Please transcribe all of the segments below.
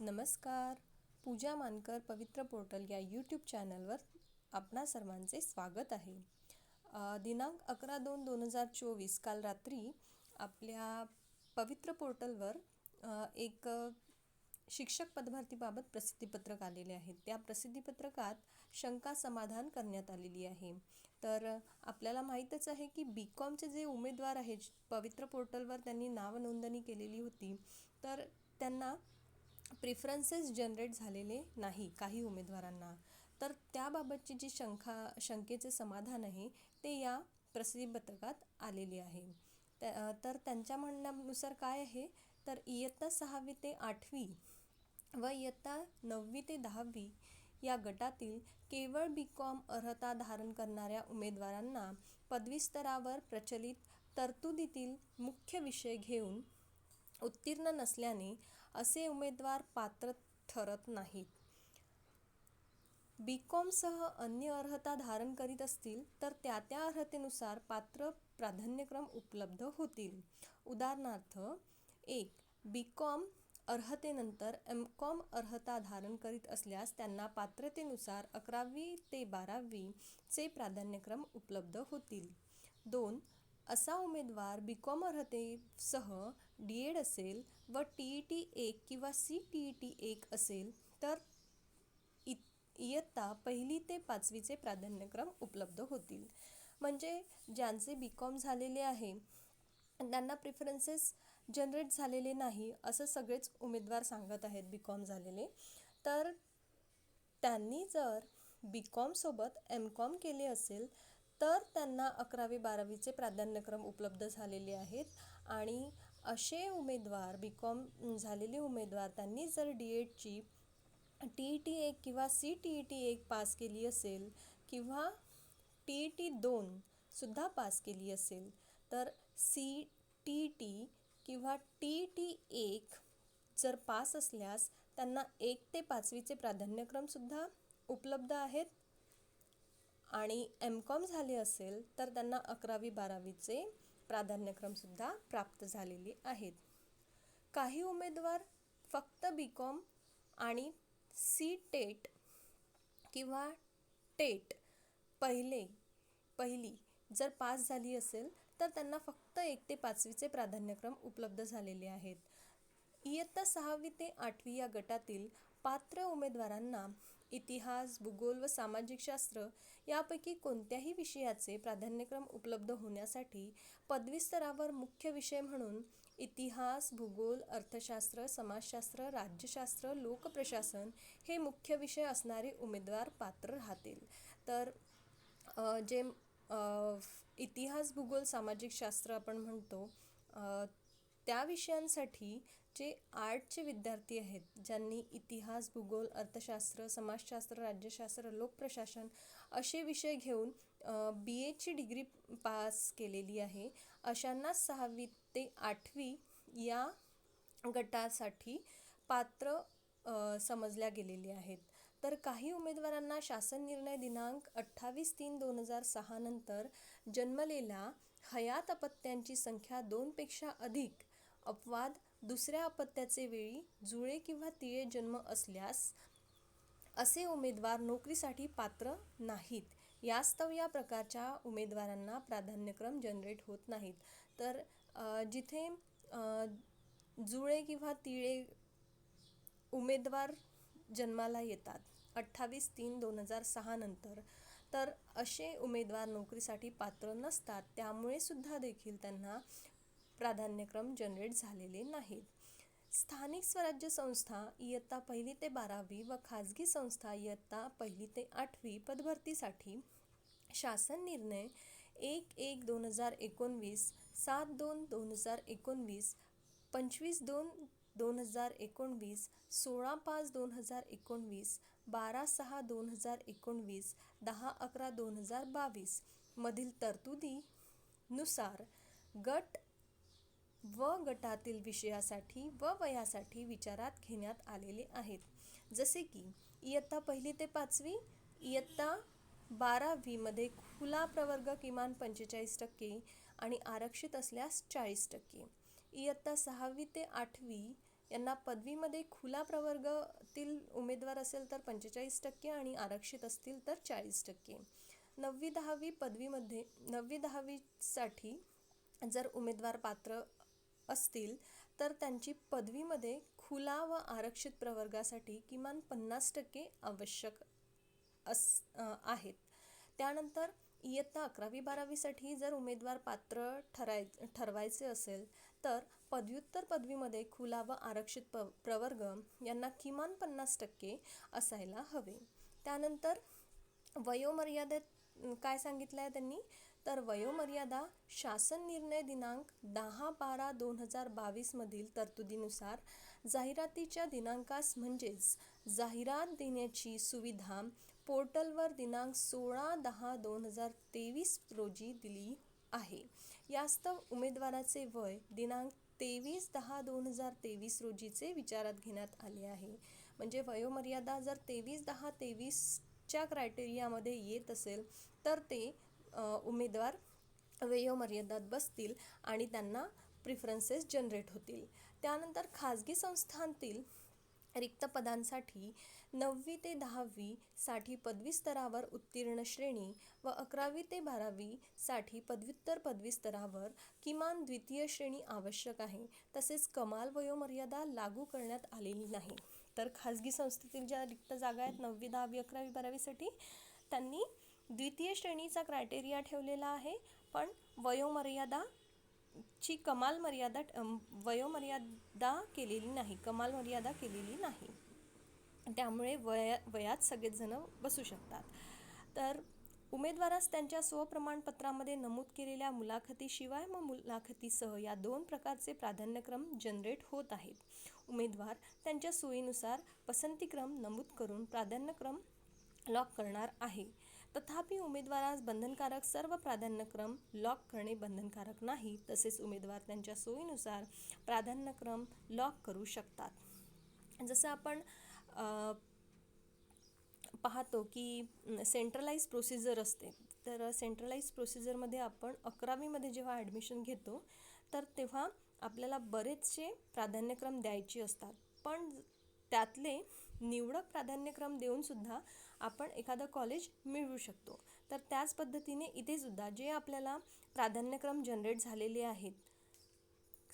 नमस्कार. पूजा मानकर पवित्र पोर्टल या यूट्यूब चॅनलवर आपणा सर्वांचे स्वागत आहे. दिनांक 11/2/2024 काल रात्री आपल्या पवित्र पोर्टलवर एक शिक्षक पदभरतीबाबत प्रसिद्धीपत्रक आलेले आहे. त्या प्रसिद्धीपत्रकात शंका समाधान करण्यात आलेली आहे. तर आपल्याला माहीतच आहे की BComचे जे उमेदवार आहेत पवित्र पोर्टलवर त्यांनी नाव नोंदणी केलेली होती, तर त्यांना प्रिफरन्सेस जनरेट झालेले नाही काही उमेदवारांना. तर त्याबाबतची जी शंकेचे समाधान आहे ते या प्रसिद्धीपत्रकात आलेले आहे. तर त्यांच्या म्हणण्यानुसार काय आहे, तर इयत्ता 6वी ते 8वी व इयत्ता 9वी ते 10वी या गटातील केवळ BCom अर्हता धारण करणाऱ्या उमेदवारांना पदवी स्तरावर प्रचलित तरतुदीतील मुख्य विषय घेऊन उत्तीर्ण नसल्याने असे उमेदवार पात्र ठरत नाहीत. BComसह अन्य अर्हता धारण करीत असतील तर त्या अर्हतेनुसार पात्र प्राधान्यक्रम उपलब्ध होतील. उदाहरणार्थ 1. BCom अर्हतेनंतर MCom अर्हता धारण करीत असल्यास त्यांना पात्रतेनुसार 11वी ते 12वी चे प्राधान्यक्रम उपलब्ध होतील. 2. असा उमेदवार BCom अर्हतेसह DED असेल व TET 1 किंवा CTET 1 असेल तर इयत्ता 1ली ते 5वीचे प्राधान्यक्रम उपलब्ध होतील. म्हणजे ज्यांचे BCom झालेले आहे त्यांना प्रिफरन्सेस जनरेट झालेले नाही असं सगळेच उमेदवार सांगत आहेत BCom झालेले. तर त्यांनी जर BCom सोबत MCom केले असेल तर त्यांना 11वी-12वीचे प्राधान्यक्रम उपलब्ध झालेले आहेत. आणि असे उमेदवार BCom झालेले उमेदवार त्यांनी जर DEDची TET 1 किंवा CTET 1 पास केली असेल किंवा TET 2 सुद्धा पास केली असेल तर CTET किंवा TET 1 जर पास असल्यास त्यांना 1 ते 5वीचे प्राधान्यक्रमसुद्धा उपलब्ध आहेत. आणि MCom झाले असेल तर त्यांना 11वी-12वीचे प्राधान्यक्रमसुद्धा प्राप्त झालेले आहेत. काही उमेदवार फक्त BCom आणि CTET किंवा TET पहिली जर पास झाली असेल तर त्यांना फक्त 1 ते 5वीचे प्राधान्यक्रम उपलब्ध झालेले आहेत. इयत्ता 6वी ते 8वी या गटातील पात्र उमेदवारांना इतिहास, भूगोल व सामाजिक शास्त्र यापैकी कोणत्याही विषयाचे प्राधान्यक्रम उपलब्ध होण्यासाठी पदवी स्तरावर मुख्य विषय म्हणून इतिहास, भूगोल, अर्थशास्त्र, समाजशास्त्र, राज्यशास्त्र, लोकप्रशासन हे मुख्य विषय असणारे उमेदवार पात्र राहतील. तर जे इतिहास, भूगोल, सामाजिक शास्त्र आपण म्हणतो त्या विषयांसाठी जे आर्टचे विद्यार्थी आहेत, ज्यांनी इतिहास, भूगोल, अर्थशास्त्र, समाजशास्त्र, राज्यशास्त्र, लोकप्रशासन असे विषय घेऊन BAची डिग्री पास केलेली आहे, अशांनाच 6वी ते 8वी या गटासाठी पात्र समजल्या गेलेले आहेत. तर काही उमेदवारांना शासन निर्णय दिनांक 28/3/2006 नंतर जन्मलेल्या हयात अपत्यांची संख्या 2 पेक्षा अधिक, अपवाद दुसऱ्या अपत्याचे वेळी जुळे किंवा तिळे जन्म असल्यास असे उमेदवार नोकरीसाठी पात्र नाहीत. यास्तव या प्रकारच्या उमेदवारांना प्राधान्यक्रम जनरेट होत नाहीत. तर जिथे जुळे किंवा तिळे उमेदवार जन्माला येतात 28/3/2006 नंतर, तर असे उमेदवार नोकरीसाठी पात्र नसतात. त्यामुळे सुद्धा देखील त्यांना प्राधान्यक्रम जनरेट झालेले नाहीत. स्थानिक स्वराज्य संस्था इयत्ता 1ली ते 12वी व खाजगी संस्था इयत्ता 1ली ते 8वी पदभरतीसाठी शासन निर्णय 1/1/2019, 7/2/2019, 25/2/2019, 16/5/2019, 12/6/2019, 10/11/2022 मधील तरतुदीनुसार गट व गटातील विषयासाठी व वयासाठी विचारात घेण्यात आलेले आहेत. जसे की इयत्ता 1ली ते 5वी, इयत्ता 12वी मध्ये खुला प्रवर्ग किमान 45% आणि आरक्षित असल्यास 40%, इयत्ता 6वी ते 8वी यांना पदवीमध्ये खुला प्रवर्गातील उमेदवार असेल तर 45% आणि आरक्षित असतील तर 40%. 9वी-10वीसाठी जर उमेदवार पात्र असतील तर त्यांची पदवीमध्ये खुला व आरक्षित प्रवर्गासाठी किमान 50% आवश्यक आहेत. त्यानंतर इयत्ता 11वी-12वीसाठी जर उमेदवार पात्र ठरवायचे असेल तर पदव्युत्तर पदवीमध्ये खुला व आरक्षित प्रवर्ग यांना किमान 50% असायला हवे. त्यानंतर वयोमर्यादेत काय सांगितलं आहे त्यांनी, तर वयोमर्यादा शासन निर्णय दिनांक 10/12/2022 मधील तरतुदीनुसार जाहिरातीच्या दिनांकास म्हणजेच जाहिरात देण्याची सुविधा पोर्टलवर दिनांक 16/10/2023 रोजी दिली आहे. यास्तव उमेदवाराचे वय दिनांक 23/10/2023 रोजीचे विचारात घेण्यात आले आहे. म्हणजे वयोमर्यादा जर 23/10/23च्या क्रायटेरियामध्ये येत असेल तर ते उमेदवार वयोमर्यादात बसतील आणि त्यांना प्रिफरन्सेस जनरेट होतील. त्यानंतर खाजगी संस्थांतील रिक्त पदांसाठी 9वी ते 10वी साठी पदवी स्तरावर उत्तीर्ण श्रेणी व 11वी ते 12वी साठी पदव्युत्तर पदवी स्तरावर किमान द्वितीय श्रेणी आवश्यक आहे. तसेच कमाल वयोमर्यादा लागू करण्यात आलेली नाही. तर खाजगी संस्थेतील ज्या रिक्त जागा आहेत 9वी, 10वी, 11वी, 12वीसाठी त्यांनी द्वितीय श्रेणीचा क्रायटेरिया ठेवलेला आहे, पण वयोमर्यादाची वयोमर्यादा केलेली नाही, कमाल मर्यादा केलेली नाही. त्यामुळे वयात सगळेच जण बसू शकतात. तर उमेदवारास त्यांच्या स्वप्रमाणपत्रामध्ये नमूद केलेल्या मुलाखतीशिवाय व मुलाखतीसह या 2 प्रकारचे प्राधान्यक्रम जनरेट होत आहेत. उमेदवार त्यांच्या सोयीनुसार पसंतीक्रम नमूद करून प्राधान्यक्रम लॉक करणार आहे. तथापि उमेदवारास बंधनकारक सर्व प्राधान्यक्रम लॉक करणे बंधनकारक नाही. तसेच उमेदवार त्यांच्या सोयीनुसार प्राधान्यक्रम लॉक करू शकतात. जसं आपण पाहतो की सेंट्रलाइज प्रोसिजर असते, तर सेंट्रलाइज प्रोसिजरमध्ये आपण 11वीमध्ये जेव्हा ॲडमिशन घेतो तर तेव्हा आपल्याला बरेचसे प्राधान्यक्रम द्यायचे असतात, पण त्यातले निवडक प्राधान्यक्रम देऊनसुद्धा आपण एखादं कॉलेज मिळवू शकतो. तर त्याच पद्धतीने इथे सुद्धा जे आपल्याला प्राधान्यक्रम जनरेट झालेले आहेत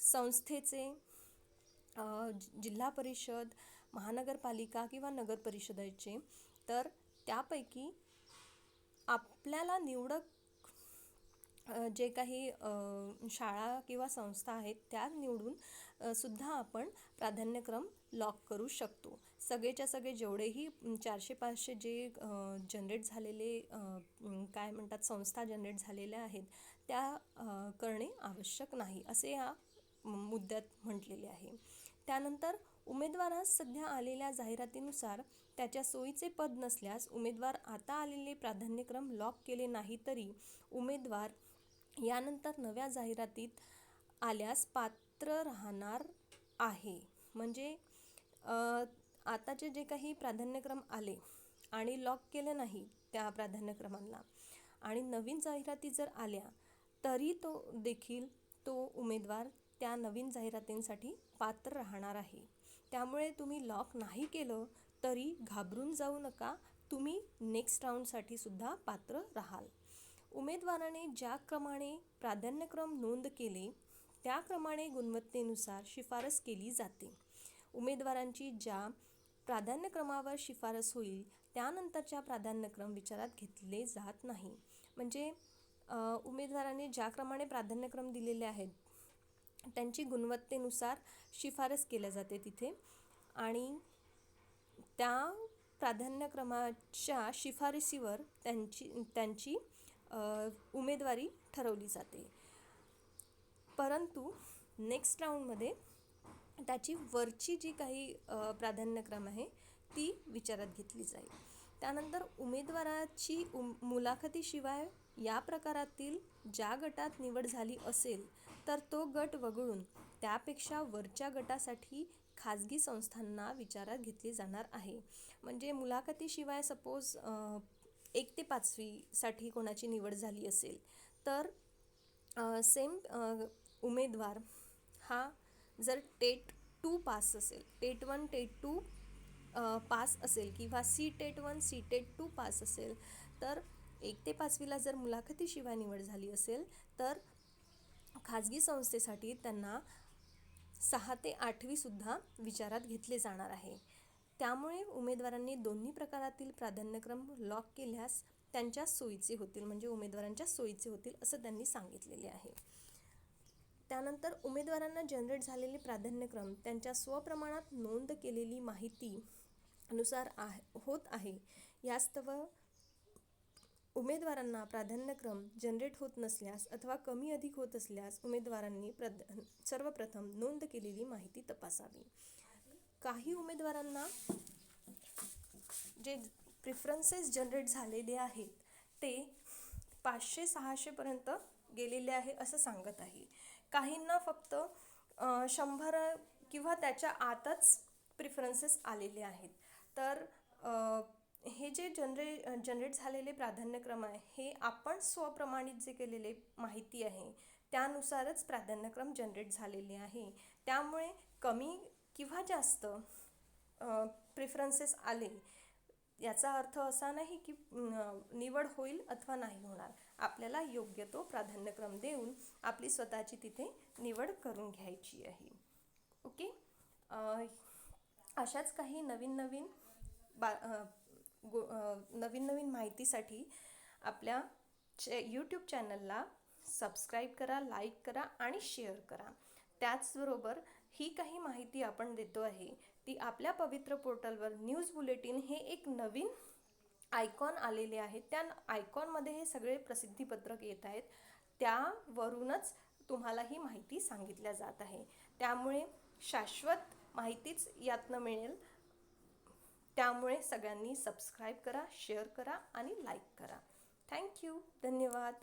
संस्थेचे, जिल्हा परिषद, महानगरपालिका किंवा नगर परिषदेचे, तर त्यापैकी आपल्याला निवडक जे काही शाळा किंवा संस्था आहेत त्या निवडून सुद्धा आपण प्राधान्यक्रम लॉक करू शकतो. सगळेच्या सगळे जेवढेही 400-500 जे जनरेट झालेले काय म्हणतात संस्था जनरेट झालेल्या आहेत त्या करणे आवश्यक नाही असे या मुद्द्यात म्हटलेले आहे. त्यानंतर उमेदवारास सध्या आलेल्या जाहिरातीनुसार त्याच्या सोयीचे पद नसल्यास उमेदवार आता आलेले प्राधान्यक्रम लॉक केले नाही तरी उमेदवार यानंतर नव्या जाहिरातीत आल्यास पात्र राहणार आहे. म्हणजे आताचे जे काही प्राधान्यक्रम आले आणि लॉक केले नाही त्या प्राधान्यक्रमांना आणि नवीन जाहिराती जर आल्या तरी तो उमेदवार त्या नवीन जाहिरातींसाठी पात्र राहणार आहे. त्यामुळे तुम्ही लॉक नाही केलं तरी घाबरून जाऊ नका, तुम्ही नेक्स्ट राऊंडसाठी सुद्धा पात्र राहाल. उमेदवाराने ज्याप्रमाणे प्राधान्यक्रम नोंद केले त्याप्रमाणे गुणवत्तेनुसार शिफारस केली जाते. उमेदवारांची ज्या प्राधान्यक्रमावर शिफारस होईल त्यानंतरच्या प्राधान्यक्रम विचारात घेतले जात नाही. म्हणजे उमेदवाराने ज्याप्रमाणे प्राधान्यक्रम दिलेले आहेत त्यांची गुणवत्तेनुसार शिफारस केल्या जाते तिथे आणि त्या प्राधान्यक्रमाच्या शिफारसीवर त्यांची उमेदवारी ठरवली जाते. परंतु नेक्स्ट राऊंडमध्ये त्याची वरची जी काही प्राधान्यक्रम आहे ती विचारात घेतली जाईल. त्यानंतर उमेदवाराची मुलाखतीशिवाय या प्रकारातील ज्या गटात निवड झाली असेल तर तो गट वगळून त्यापेक्षा वरच्या गटासाठी खाजगी संस्थांना विचारात घेतली जाणार आहे. म्हणजे मुलाखतीशिवाय सपोज 1 ते 5वीसाठी कोणाची निवड झाली असेल तर सेम उमेदवार हा जर टेट 2 पास असेल, टेट 1 टेट 2 पास असेल किंवा C TET 1 C TET 2 pass असेल, तर 1 ते 5वीला जर मुलाखतीशिवाय निवड झाली असेल तर खाजगी संस्थेसाठी त्यांना 6 ते 8वीसुद्धा विचारात घेतले जाणार आहे. त्यामुळे उमेदवारांनी दोन्ही प्रकारातील प्राधान्यक्रम लॉक केल्यास त्यांच्या सोयीचे होतील, म्हणजे उमेदवारांच्या सोयीचे होतील असं त्यांनी सांगितलेले आहे. त्यानंतर उमेदवारांना जनरेट झालेले प्राधान्यक्रम त्यांच्या स्वप्रमाणात नोंद केलेली माहिती नुसार होत आहे. यास्तव उमेदवारांना प्राधान्यक्रम जनरेट होत नसल्यास अथवा कमी अधिक होत असल्यास उमेदवारांनी सर्वप्रथम नोंद केलेली माहिती तपासावी. काही उमेदवारांना जे प्रिफरन्सेस जनरेट झालेले आहेत ते 500-600 पर्यंत गेलेले आहे असं सांगत आहे. काहींना फक्त 100 किंवा त्याच्या आतच प्रिफरन्सेस आलेले आहेत. तर हे जे जनरेट झालेले प्राधान्यक्रम आहे हे आपण स्वप्रमाणित जे केलेले माहिती आहे त्यानुसारच प्राधान्यक्रम जनरेट झालेले आहे. त्यामुळे कमी किंवा जास्त प्रिफरन्सेस आले याचा अर्थ असा नाही की निवड होईल अथवा नाही होणार. आपल्याला योग्य तो प्राधान्यक्रम देऊन आपली स्वतःची तिथे निवड करून घ्यायची आहे. ओके. अशाच काही नवीन नवीन माहितीसाठी आपल्या यूट्यूब चॅनलला सबस्क्राईब करा, लाईक करा आणि शेअर करा. त्याचबरोबर ही काही माहिती आपण देतो आहे ती आपल्या पवित्र पोर्टलवर न्यूज बुलेटिन हे एक नवीन आयकॉन आलेले आहे. त्या आयकॉनमध्ये हे सगळे प्रसिद्धीपत्रक येत आहेत. त्यावरूनच तुम्हाला ही माहिती सांगितल्या जात आहे. त्यामुळे शाश्वत माहितीच यातनं मिळेल. त्यामुळे सगळ्यांनी सबस्क्राईब करा, शेअर करा आणि लाईक करा. थँक्यू. धन्यवाद.